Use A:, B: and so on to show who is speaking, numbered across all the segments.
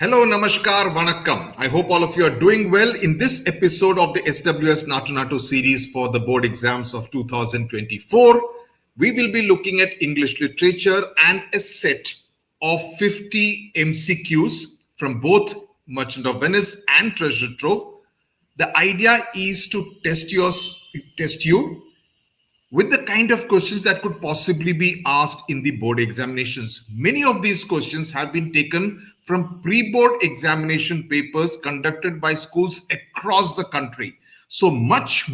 A: Hello, Namaskar, Vanakkam. I hope all of you are doing well. In this episode of the SWS Natu Natu series for the board exams of 2024, we will be looking at English literature and a set of 50 MCQs from both Merchant of Venice and Treasure Trove. The idea is to test you with the kind of questions that could possibly be asked in the board examinations. Many of these questions have been taken from pre-board examination papers conducted by schools across the country. So much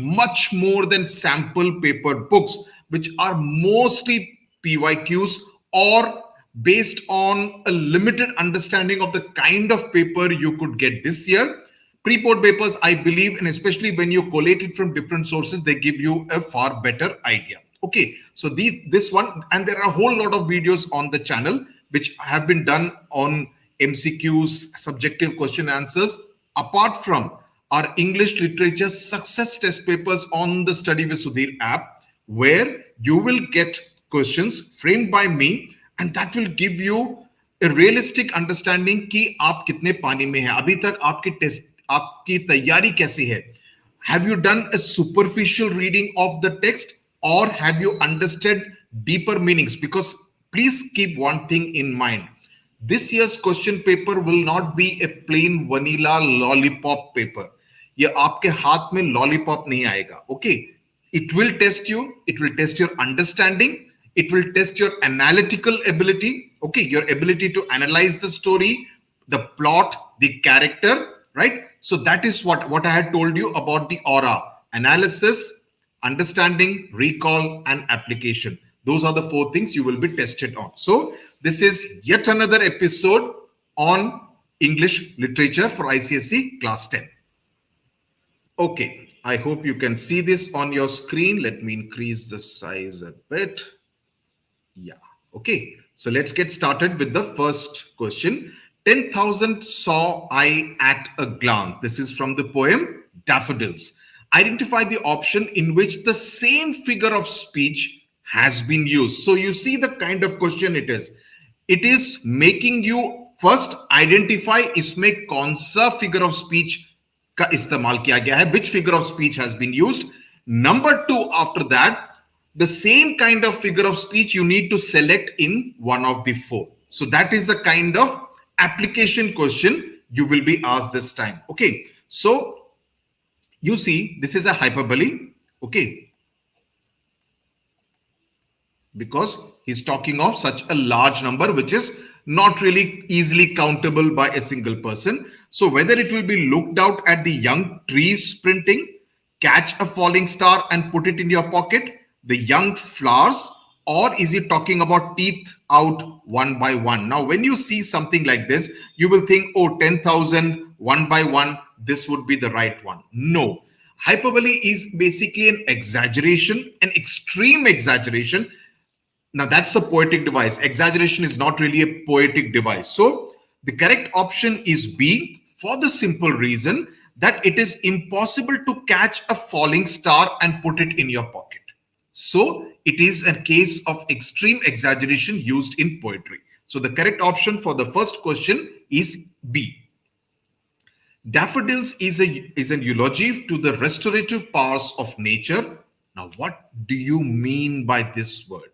A: more than sample paper books, which are mostly PYQs or based on a limited understanding of the kind of paper you could get this year. Pre-board papers, I believe, and especially when you collate it from different sources, they give you a far better idea. Okay, so this one, and there are a whole lot of videos on the channel which have been done on MCQs, subjective question answers, apart from our English literature success test papers on the Study with Sudhir app, where you will get questions framed by me, and that will give you a realistic understanding कि आप कितने पानी में हैं, अभी तक आपकी तैयारी कैसी है. Have you done a superficial reading of the text, or have you understood deeper meanings? Because please keep one thing in mind. This year's question paper will not be a plain vanilla lollipop paper. ये आपके हाथ में lollipop नहीं आएगा. Okay, it will test you. It will test your understanding. It will test your analytical ability. Okay, your ability to analyze the story, the plot, the character, right? So that is what I had told you about the aura: analysis, understanding, recall, and application. Those are the 4 things you will be tested on. So this is yet another episode on English literature for ICSE class 10. Okay, I hope you can see this on your screen. Let me increase the size a bit. Yeah, okay. So let's get started with the first question. 10,000 saw I at a glance. This is from the poem Daffodils. Identify the option in which the same figure of speech has been used. So you see the kind of question it is. It is making you first identify इसमें कौन सा figure of speech का इस्तेमाल किया गया है, which figure of speech has been used. Number 2, after that, the same kind of figure of speech you need to select in one of the 4. So that is the kind of application question you will be asked this time. Okay, so you see this is a hyperbole. Okay, because he's talking of such a large number which is not really easily countable by a single person. So whether it will be looked out at the young trees sprinting, catch a falling star and put it in your pocket, the young flowers, or is he talking about teeth out one by one? Now, when you see something like this, you will think, oh, 10,000 one by one, this would be the right one. No. Hyperbole is basically an exaggeration, an extreme exaggeration. Now, that's a poetic device. Exaggeration is not really a poetic device. So, the correct option is B, for the simple reason that it is impossible to catch a falling star and put it in your pocket. So it is a case of extreme exaggeration used in poetry. So the correct option for the first question is B. Daffodils is an eulogy to the restorative powers of nature. Now, what do you mean by this word?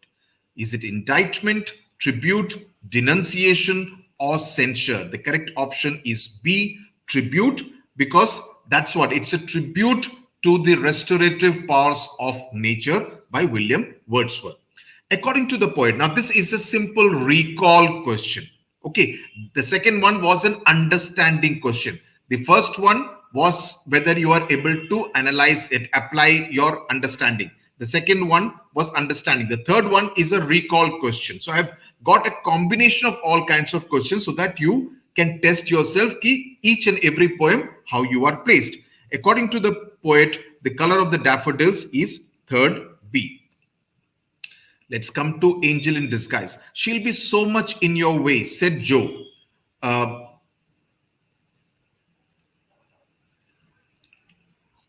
A: Is it indictment, tribute, denunciation, or censure? The correct option is B, tribute, because that's what it's a tribute to the restorative powers of nature by William Wordsworth. According to the poet, now this is a simple recall question. Okay, the second one was an understanding question. The first one was whether you are able to analyze it, apply your understanding. The second one was understanding. The third one is a recall question. So I've got a combination of all kinds of questions so that you can test yourself ki each and every poem how you are placed. According to the poet, the color of the daffodils is third B. Let's come to Angel in Disguise. She'll be so much in your way, said Joe.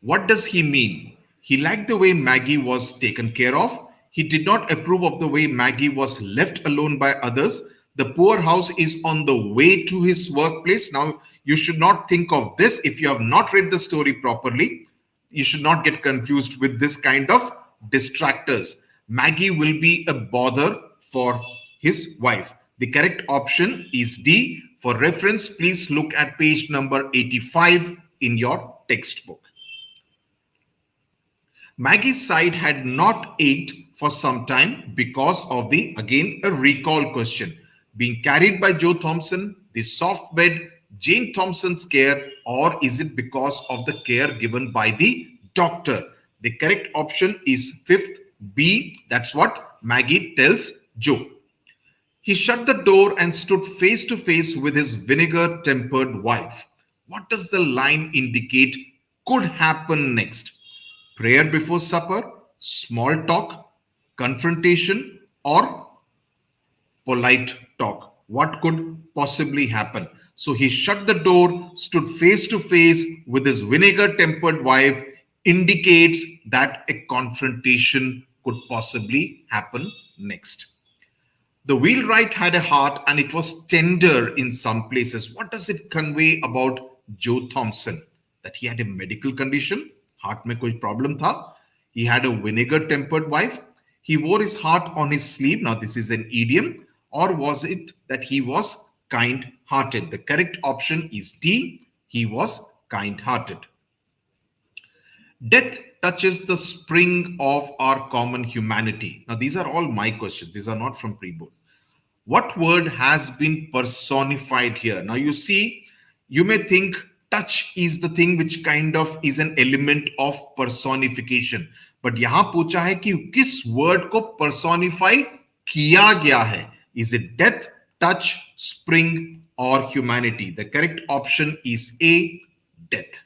A: What does he mean? He liked the way Maggie was taken care of. He did not approve of the way Maggie was left alone by others. The poorhouse is on the way to his workplace. Now, you should not think of this if you have not read the story properly. You should not get confused with this kind of distractors. Maggie will be a bother for his wife. The correct option is D. For reference, please look at page number 85 in your textbook. Maggie's side had not ached for some time because of again, a recall question. Being carried by Joe Thompson, the soft bed, Jane Thompson's care, or is it because of the care given by the doctor? The correct option is fifth, B. That's what Maggie tells Joe. He shut the door and stood face to face with his vinegar-tempered wife. What does the line indicate could happen next? Prayer before supper, small talk, confrontation, or polite talk? What could possibly happen? So he shut the door, stood face to face with his vinegar-tempered wife, indicates that a confrontation could possibly happen next. The wheelwright had a heart and it was tender in some places. What does it convey about Joe Thompson? That he had a medical condition, heart mein koi problem tha. He had a vinegar-tempered wife. He wore his heart on his sleeve. Now this is an idiom. Or was it that he was kind-hearted? The correct option is D. He was kind-hearted. Death touches the spring of our common humanity. Now these are all my questions. These are not from pre-board. What word has been personified here? Now you see, you may think touch is the thing which kind of is an element of personification. But यहाँ पूछा है कि किस word को personify किया गया है? Is it death, touch, spring, or humanity? The correct option is A, death.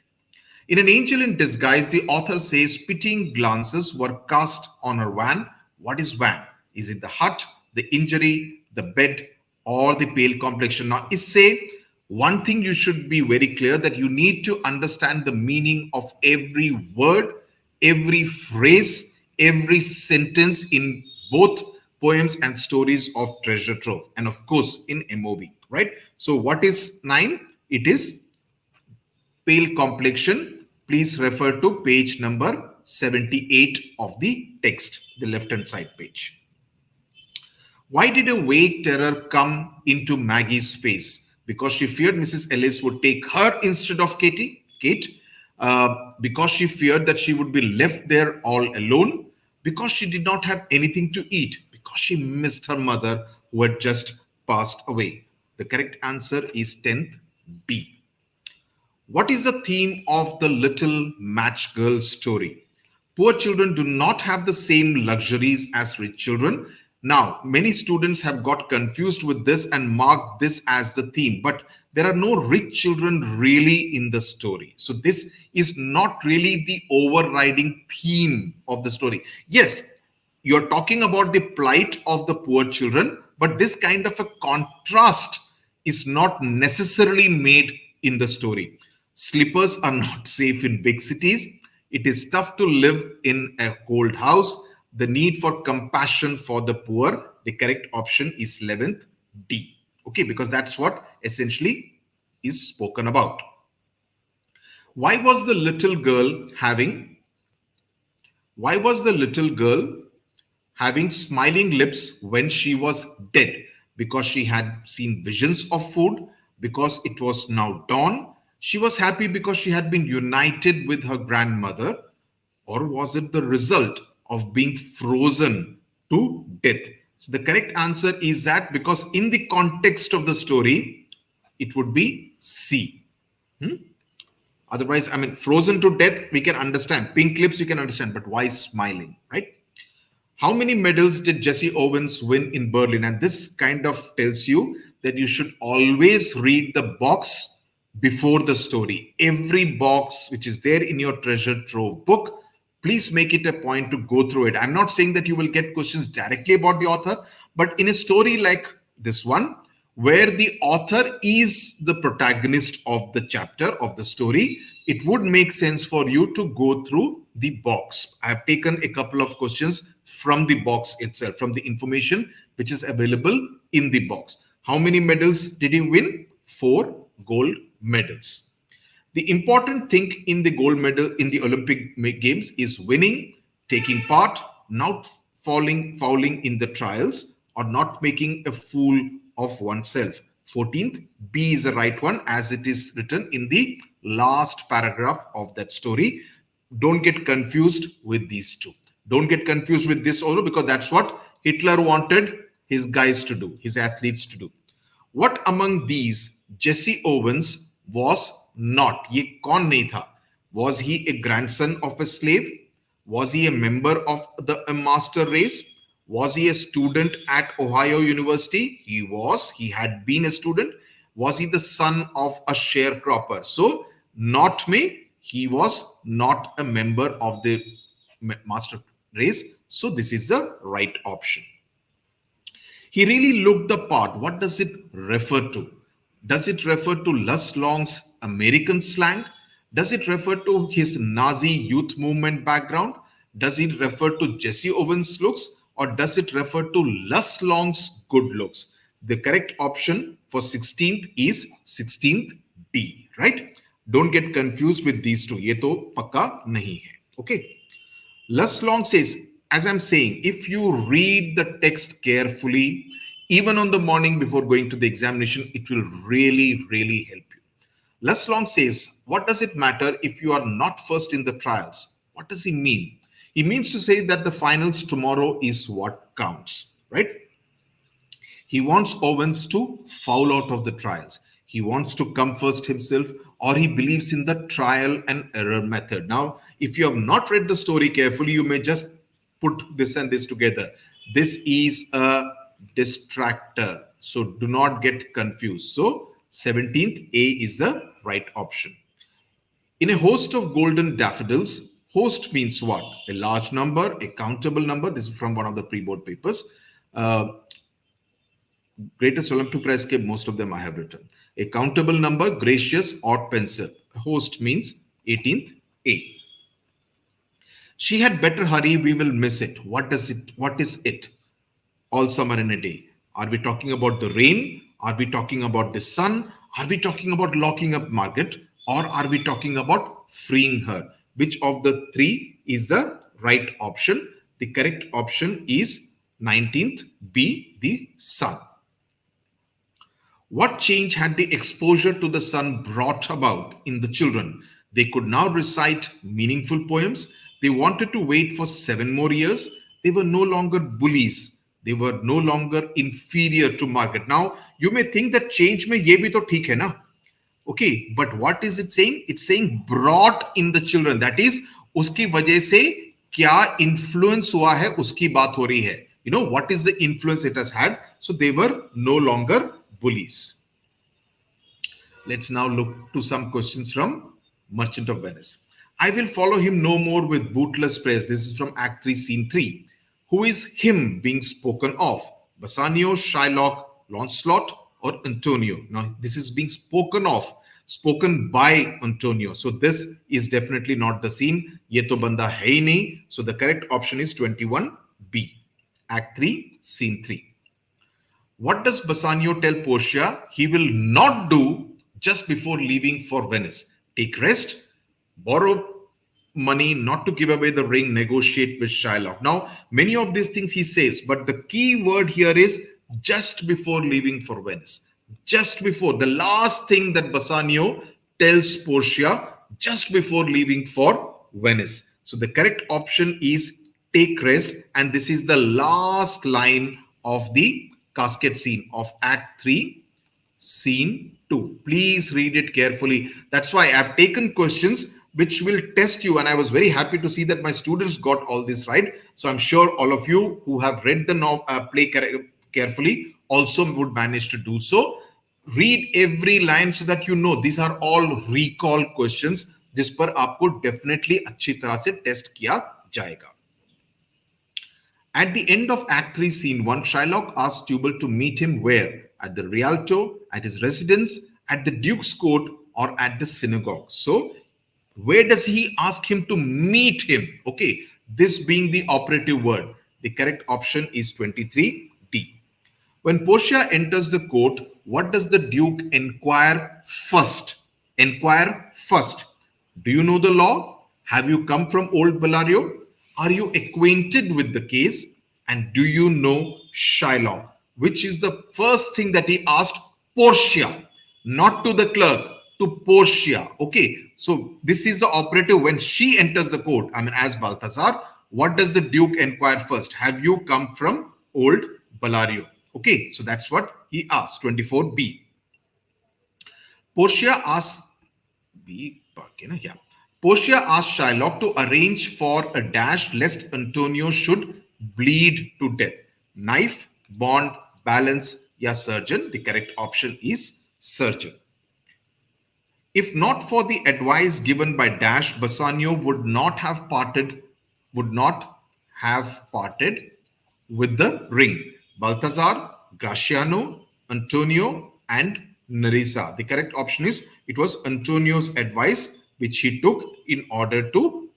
A: In An Angel in Disguise, the author says pitying glances were cast on her van. What is van? Is it the hut, the injury, the bed, or the pale complexion? Now, isse one thing you should be very clear that you need to understand the meaning of every word, every phrase, every sentence in both poems and stories of Treasure Trove, and of course in MOV, right? So what is 9? It is pale complexion. Please refer to page number 78 of the text, the left-hand side page. Why did a vague terror come into Maggie's face? Because she feared Mrs. Ellis would take her instead of Kate, because she feared that she would be left there all alone, because she did not have anything to eat, because she missed her mother who had just passed away. The correct answer is 10th, B. What is the theme of the Little Match Girl story? Poor children do not have the same luxuries as rich children. Now, many students have got confused with this and marked this as the theme, but there are no rich children really in the story. So this is not really the overriding theme of the story. Yes, you're talking about the plight of the poor children, but this kind of a contrast is not necessarily made in the story. Slippers are not safe in big cities. It is tough to live in a cold house. The need for compassion for the poor. The correct option is 11th, D. Okay, because that's what essentially is spoken about. Why was the little girl having smiling lips when she was dead? Because she had seen visions of food, because it was now dawn. She was happy because she had been united with her grandmother, or was it the result of being frozen to death? So the correct answer is that, because in the context of the story, it would be C. Otherwise, I mean, frozen to death, we can understand. Pink lips, we can understand. But why smiling, right? How many medals did Jesse Owens win in Berlin? And this kind of tells you that you should always read the box before the story. Every box which is there in your Treasure Trove book, please make it a point to go through it. I'm not saying that you will get questions directly about the author, but in a story like this one, where the author is the protagonist of the chapter of the story, it would make sense for you to go through the box. I have taken a couple of questions from the box itself, from the information which is available in the box. How many medals did he win? 4 gold medals. The important thing in the gold medal in the Olympic Games is winning, taking part, not fouling in the trials, or not making a fool of oneself. 14th, B is the right one as it is written in the last paragraph of that story. Don't get confused with these two. Don't get confused with this also, because that's what Hitler wanted his guys to do, his athletes to do. What among these Jesse Owens was not? ये कौन नहीं था? Was he a grandson of a slave? Was he a member of the master race? Was he a student at Ohio University? He was. He had been a student. Was he the son of a sharecropper? So, not me. He was not a member of the master race. So, this is the right option. He really looked the part. What does it refer to? Does it refer to Les Long's American slang? Does it refer to his Nazi youth movement background? Does it refer to Jesse Owens' looks? Or does it refer to Les Long's good looks? The correct option for 16th is 16th D, right? Don't get confused with these two. ये तो पक्का नहीं है. Okay. Les Long says, as I'm saying, if you read the text carefully, even on the morning before going to the examination, it will really, really help you. Les Long says, what does it matter if you are not first in the trials? What does he mean? He means to say that the finals tomorrow is what counts, right? He wants Owens to foul out of the trials. He wants to come first himself, or he believes in the trial and error method. Now, if you have not read the story carefully, you may just put this and this together. This is a distractor. So do not get confused. So 17th A is the right option. In a host of golden daffodils, host means what? A large number, a countable number. This is from one of the pre-board papers. Greatest Olympic prize, most of them I have written. A countable number, gracious or pensive. Host means 18th A. She had better hurry, we will miss it. What is it? All summer in a day. Are we talking about the rain? Are we talking about the sun? Are we talking about locking up Margaret? Or are we talking about freeing her? Which of the three is the right option? The correct option is 19th B, the sun. What change had the exposure to the sun brought about in the children? They could now recite meaningful poems. They wanted to wait for 7 more years. They were no longer bullies. They were no longer inferior to Margaret. Now, you may think that change mein ye bhi to theek hai na? Okay, but what is it saying? It's saying brought in the children. That is, uski wajah se kya influence hua hai, uski baat ho rahi hai. You know, what is the influence it has had? So they were no longer bullies. Let's now look to some questions from Merchant of Venice. I will follow him no more with bootless prayers. This is from Act 3, Scene 3. Who is him being spoken of? Bassanio, Shylock, Launcelot, or Antonio? Now, this is being spoken of, spoken by Antonio. So this is definitely not the scene. Ye to banda hai nahi. So the correct option is 21B. Act 3, Scene 3. What does Bassanio tell Portia he will not do just before leaving for Venice? Take rest, borrow money, not to give away the ring, negotiate with Shylock. Now, many of these things he says, but the key word here is just before leaving for Venice. Just before, the last thing that Bassanio tells Portia just before leaving for Venice. So the correct option is take rest, and this is the last line of the casket scene of Act 3, Scene 2. Please read it carefully. That's why I've taken questions which will test you, and I was very happy to see that my students got all this right. So I'm sure all of you who have read the play carefully also would manage to do so. Read every line so that you know these are all recall questions जिस पर आपको definitely अच्छी तरह से test किया जाएगा. At the end of Act 3, Scene 1, Shylock asks Tubal to meet him where? At the Rialto, at his residence, at the Duke's Court, or at the synagogue. So, where does he ask him to meet him? Okay, this being the operative word. The correct option is 23D. When Portia enters the court, what does the Duke inquire first? Inquire first. Do you know the law? Have you come from Old Bellario? Are you acquainted with the case? And do you know Shylock? Which is the first thing that he asked Portia, not to the clerk, to Portia. Okay, so this is the operative when she enters the court. I mean, as Balthazar, what does the Duke inquire first? Have you come from Old Bellario? Okay, so that's what he asked. 24b. Portia asks yeah. Portia asked Shylock to arrange for a dash lest Antonio should bleed to death. Knife, bond, balance, yeah, surgeon. The correct option is surgeon. If not for the advice given by Dash, Bassanio would not have parted with the ring. Balthazar, Graciano, Antonio, and Nerissa. The correct option is it was Antonio's advice which he took in order to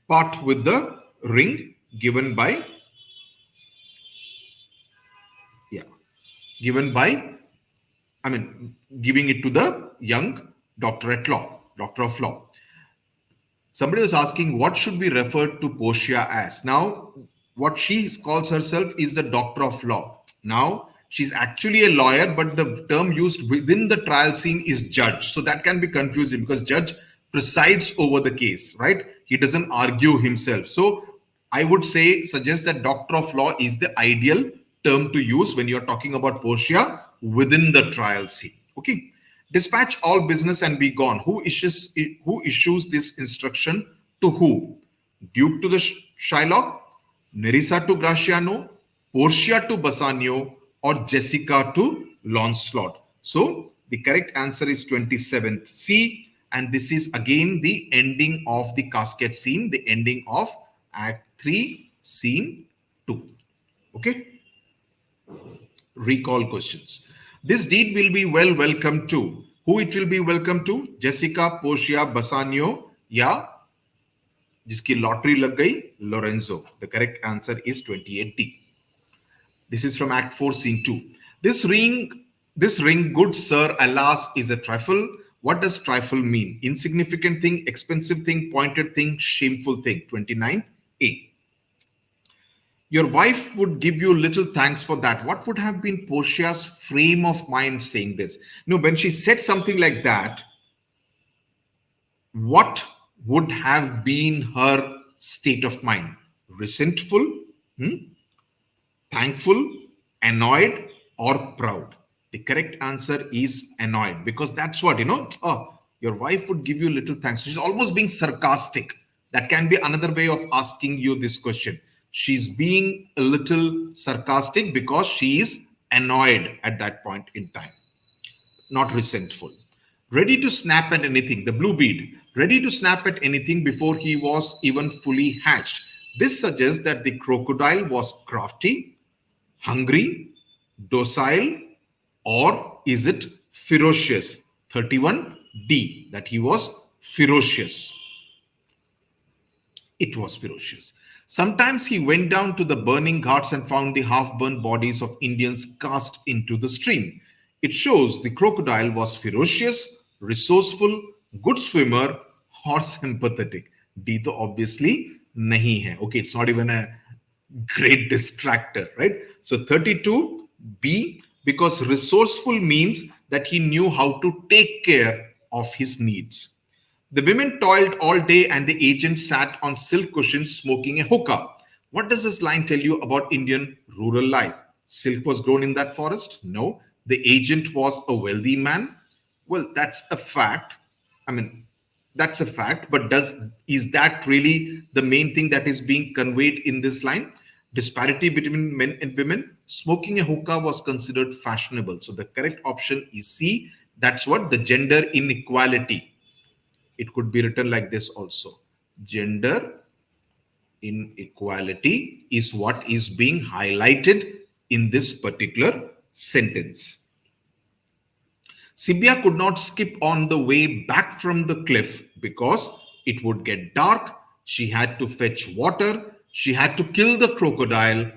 A: part with the ring given by giving it to the young doctor of law. Somebody was asking, what should we refer to Portia as? Now, what she calls herself is the doctor of law. Now, she's actually a lawyer, but the term used within the trial scene is judge. So that can be confusing because judge presides over the case, right? He doesn't argue himself. So I would suggest that doctor of law is the ideal term to use when you're talking about Portia within the trial scene. Okay. Dispatch all business and be gone. Who issues this instruction to who? Duke to the Shylock, Nerissa to Graciano, Portia to Bassanio, or Jessica to Launcelot. So the correct answer is 27th C, and this is again the ending of the casket scene, the ending of Act 3, Scene 2. Okay. Recall questions. This deed will be welcome to. Who it will be welcome to? Jessica, Portia, Bassanio, या जिसकी lottery लग गई, Lorenzo. The correct answer is 28D. This is from Act 4, Scene 2. This ring, good sir, alas, is a trifle. What does trifle mean? Insignificant thing, expensive thing, pointed thing, shameful thing. 29th A. Your wife would give you little thanks for that. What would have been Portia's frame of mind saying this? When she said something like that, what would have been her state of mind? Resentful, thankful, annoyed, or proud? The correct answer is annoyed, because that's what, oh, your wife would give you little thanks. She's almost being sarcastic. That can be another way of asking you this question. She's being a little sarcastic because she is annoyed at that point in time, not resentful. Ready to snap at anything, the blue bead, ready to snap at anything before he was even fully hatched. This suggests that the crocodile was crafty, hungry, docile, or is it ferocious? 31D, that he was ferocious. It was ferocious. Sometimes he went down to the burning ghats and found the half-burned bodies of Indians cast into the stream. It shows the crocodile was ferocious, resourceful, good swimmer, or sympathetic. D to obviously nahi hai. Okay, it's not even a great distractor, right? So 32B, because resourceful means that he knew how to take care of his needs. The women toiled all day and the agent sat on silk cushions smoking a hookah. What does this line tell you about Indian rural life? Silk was grown in that forest? No. The agent was a wealthy man? Well, that's a fact. That's a fact, but is that really the main thing that is being conveyed in this line? Disparity between men and women? Smoking a hookah was considered fashionable. So the correct option is C. That's what the gender inequality. It could be written like this also. Gender inequality is what is being highlighted in this particular sentence. Sibya could not skip on the way back from the cliff because it would get dark. She had to fetch water. She had to kill the crocodile.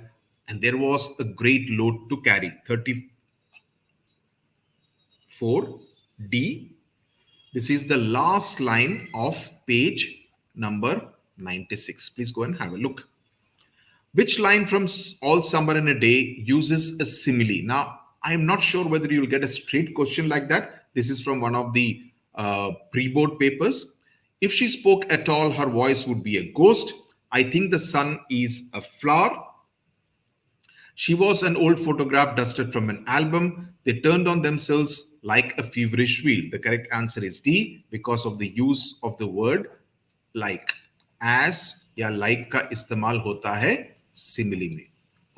A: and there was a great load to carry. 34D. This is the last line of page number 96. Please go and have a look. Which line from All Summer in a Day uses a simile? Now, I'm not sure whether you'll get a straight question like that. This is from one of the pre-board papers. If she spoke at all, her voice would be a ghost. I think the sun is a flower. She was an old photograph dusted from an album. They turned on themselves like a feverish wheel. The correct answer is D, because of the use of the word like. As या like का इस्तेमाल होता है simile में.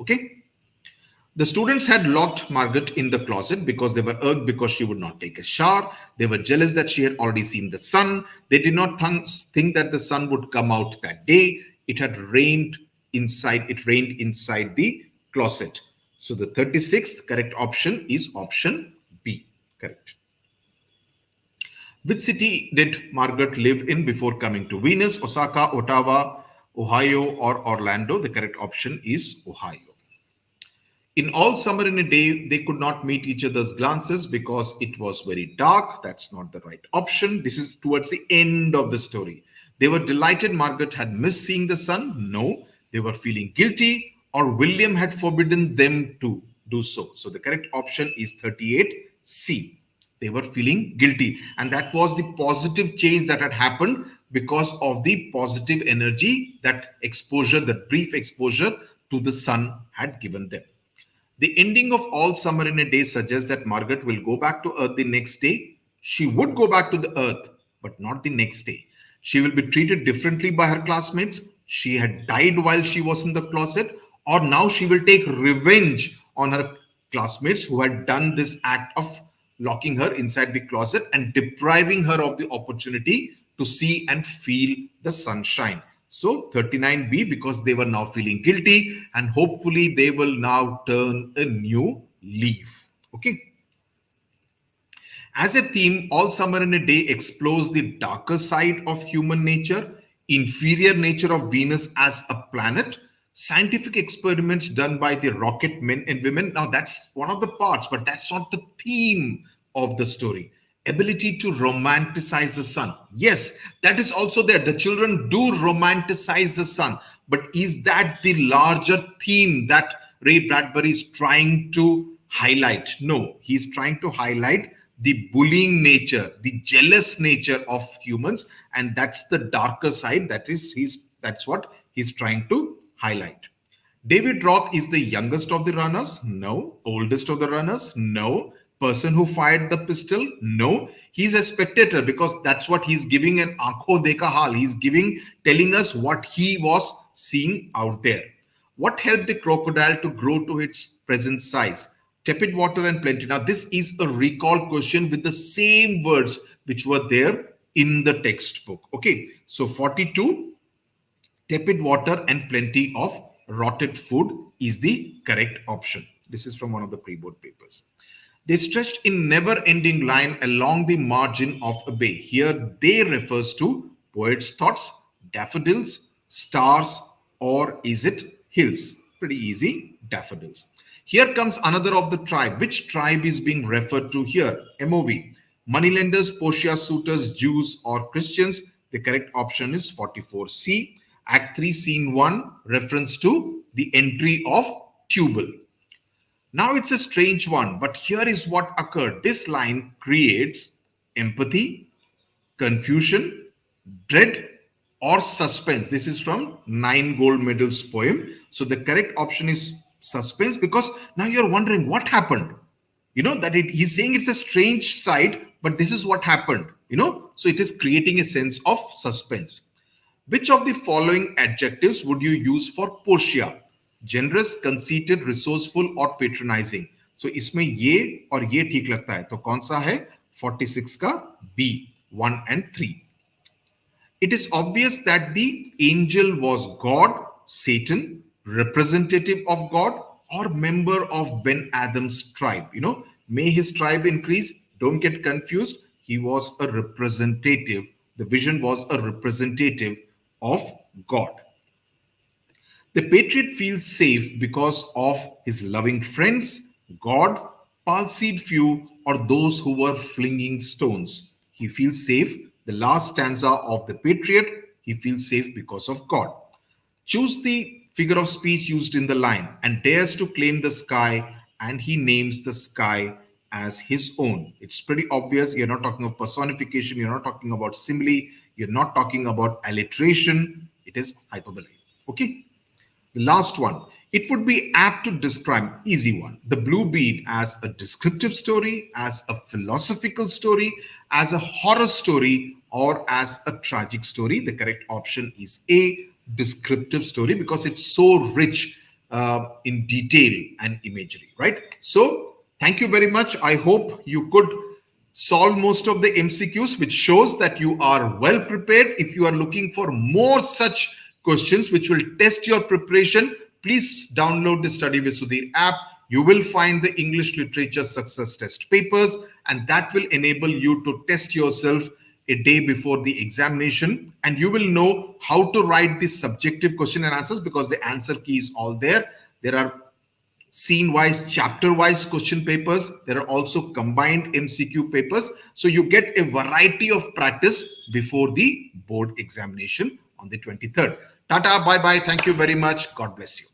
A: Okay. The students had locked Margaret in the closet because they were irked because she would not take a shower. They were jealous that she had already seen the sun. They did not think that the sun would come out that day. It had rained inside. It rained inside the closet. So the 36th correct option is option B. Correct. Which city did Margaret live in before coming to Venice? Osaka, Ottawa, Ohio, or Orlando? The correct option is Ohio. In All Summer in a Day, they could not meet each other's glances because it was very dark. That's not the right option. This is towards the end of the story. They were delighted Margaret had missed seeing the sun. No, they were feeling guilty, or William had forbidden them to do so. So the correct option is 38C. They were feeling guilty. And that was the positive change that had happened because of the positive energy that exposure, that brief exposure to the sun had given them. The ending of All Summer in a Day suggests that Margaret will go back to Earth the next day. She would go back to the Earth, but not the next day. She will be treated differently by her classmates. She had died while she was in the closet, or now she will take revenge on her classmates who had done this act of locking her inside the closet and depriving her of the opportunity to see and feel the sunshine. So 39B, because they were now feeling guilty, and hopefully they will now turn a new leaf. Okay. As a theme, All Summer in a Day explores the darker side of human nature, inferior nature of Venus as a planet, scientific experiments done by the rocket men and women. Now that's one of the parts, but that's not the theme of the story. Ability to romanticize the sun. Yes, that is also there. The children do romanticize the sun. But is that the larger theme that Ray Bradbury is trying to highlight? No, he's trying to highlight the bullying nature, the jealous nature of humans. And that's the darker side. That's what he's trying to highlight. David Roth is the youngest of the runners? No. Oldest of the runners? No. Person who fired the pistol? No. He's a spectator because that's what he's giving an aankho dekha hal. He's telling us what he was seeing out there. What helped the crocodile to grow to its present size? Tepid water and plenty. Now, this is a recall question with the same words which were there in the textbook. Okay. So 42, tepid water and plenty of rotted food is the correct option. This is from one of the pre-board papers. They stretched in never-ending line along the margin of a bay. Here, they refers to poet's thoughts, daffodils, stars, or is it hills? Pretty easy, daffodils. Here comes another of the tribe. Which tribe is being referred to here? MOV. Moneylenders, Portia suitors, Jews, or Christians. The correct option is 44C. Act 3, Scene 1, reference to the entry of Tubal. Now it's a strange one, but here is what occurred. This line creates empathy, confusion, dread, or suspense. This is from 9 Gold Medals poem. So the correct option is suspense, because now you're wondering what happened. You know, that he's saying it's a strange sight, but this is what happened. You know, so it is creating a sense of suspense. Which of the following adjectives would you use for Portia? Generous, conceited, resourceful, or patronizing. So इसमें ये और ये ठीक लगता है. तो कौन सा है? 46 का B, 1 and 3. It is obvious that the angel was God, Satan, representative of God, or member of Ben Adam's tribe. You know, may his tribe increase. Don't get confused. He was a representative. The vision was a representative of God. The patriot feels safe because of his loving friends, God, palsied few, or those who were flinging stones. He feels safe. The last stanza of the patriot, he feels safe because of God. Choose the figure of speech used in the line and dares to claim the sky, and he names the sky as his own. It's pretty obvious. You're not talking of personification, you're not talking about simile, you're not talking about alliteration. It is hyperbole. Okay. The last one, it would be apt to describe, easy one, the blue bead as a descriptive story, as a philosophical story, as a horror story, or as a tragic story. The correct option is A, descriptive story, because it's so rich in detail and imagery, right? So thank you very much. I hope you could solve most of the MCQs, which shows that you are well prepared. If you are looking for more such questions which will test your preparation, please download the Study with Sudhir app. You will find the English Literature Success Test papers, and that will enable you to test yourself a day before the examination, and you will know how to write the subjective question and answers, because the answer key is all there. There are scene wise, chapter wise question papers. There are also combined MCQ papers. So you get a variety of practice before the board examination on the 23rd. Tata, bye bye. Thank you very much. God bless you.